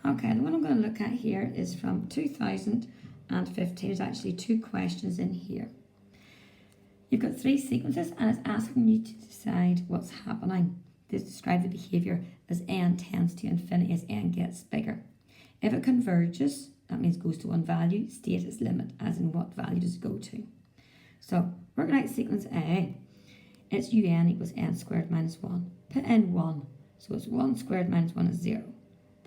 Okay, the one I'm going to look at here is from 2015. There's actually 2 questions in here. You've got 3 sequences and it's asking you to decide what's happening. To describe the behaviour as n tends to infinity as n gets bigger. If it converges, that means goes to one value, state its limit, as in what value does it go to. So, working out sequence A, it's un equals n squared minus 1. Put in 1, so it's 1 squared minus 1 is 0.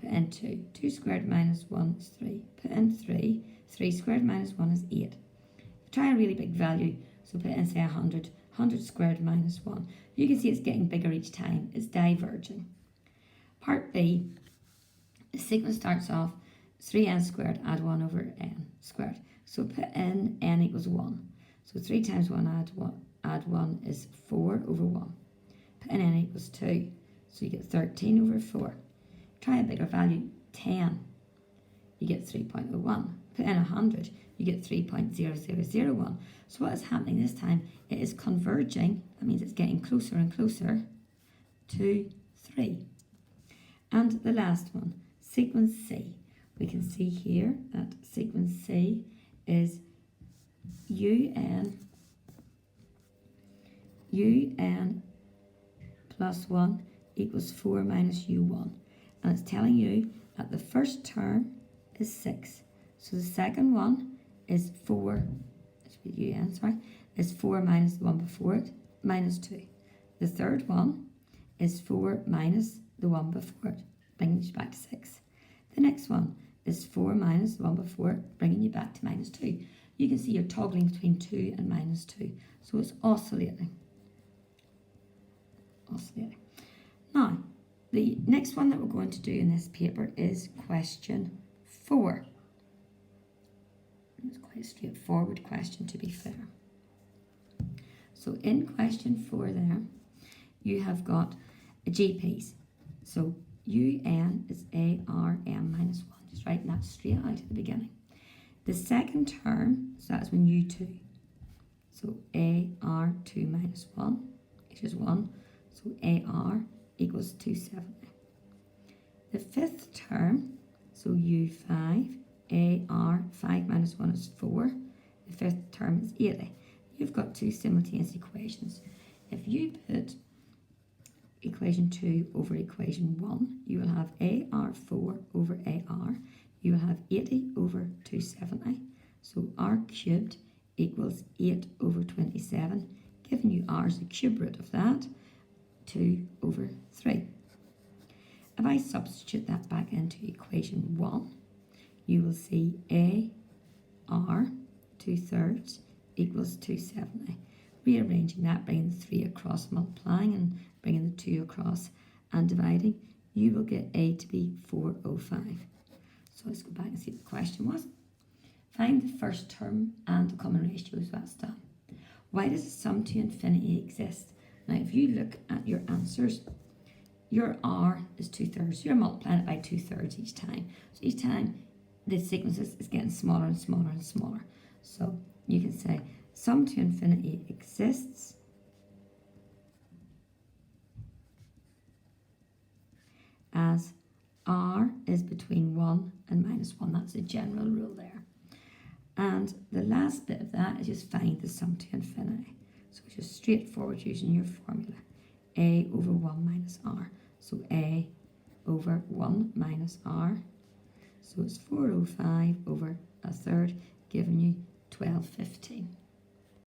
Put in 2, 2 squared minus 1 is 3. Put in 3, 3 squared minus 1 is 8. Try a really big value, so put in say 100, 100 squared minus 1. You can see it's getting bigger each time, it's diverging. Part B, the sequence starts off 3n squared, add 1 over n squared. So put in n equals 1. So 3 times 1 add 1 is 4 over 1. Put in n equals 2. So you get 13 over 4. Try a bigger value, 10. You get 3.01. Put in 100. You get 3.0001. So what is happening this time? It is converging. That means it's getting closer and closer to 3. And the last one, sequence C. We can see here that sequence C is un plus 1 equals 4 minus u1. And it's telling you that the first term is 6. So the second one is 4, is 4 minus the one before it, minus 2. The third one is 4 minus the one before it, bringing you back to 6. The next one is 4 minus the one before it, bringing you back to minus 2. You can see you're toggling between 2 and minus 2. So it's oscillating. Now, the next one that we're going to do in this paper is question 4. It's quite a straightforward question, to be fair. So in question 4 there, you have got GPs. So un is ARM minus 1. Just writing that straight out at the beginning. The second term, so that's when u2. So AR2 minus 1, which is 1. So AR equals 270. The fifth term, so u5, AR 5 minus 1 is 4. The fifth term is 80. You've got 2 simultaneous equations. If you put equation 2 over equation 1, you will have AR4 over AR. You will have 80 over 270. So R cubed equals 8 over 27. Giving you R as the cube root of that, 2 over 3. If I substitute that back into equation 1, you will see AR 2/3 equals 270. Rearranging that, bringing the 3 across, multiplying and bringing the 2 across and dividing, you will get A to be 405. So let's go back and see what the question was. Find the first term and the common ratios. That's done. Why does the sum to infinity exist? Now, if you look at your answers, your R is 2/3. You're multiplying it by 2/3 each time. So each time the sequence is getting smaller and smaller and smaller. So you can say sum to infinity exists as R is between 1 and minus 1. That's a general rule there. And the last bit of that is just find the sum to infinity. So it's just straightforward using your formula. A over 1 minus R. So A over 1 minus R. So it's 405 over 1/3, giving you 1215.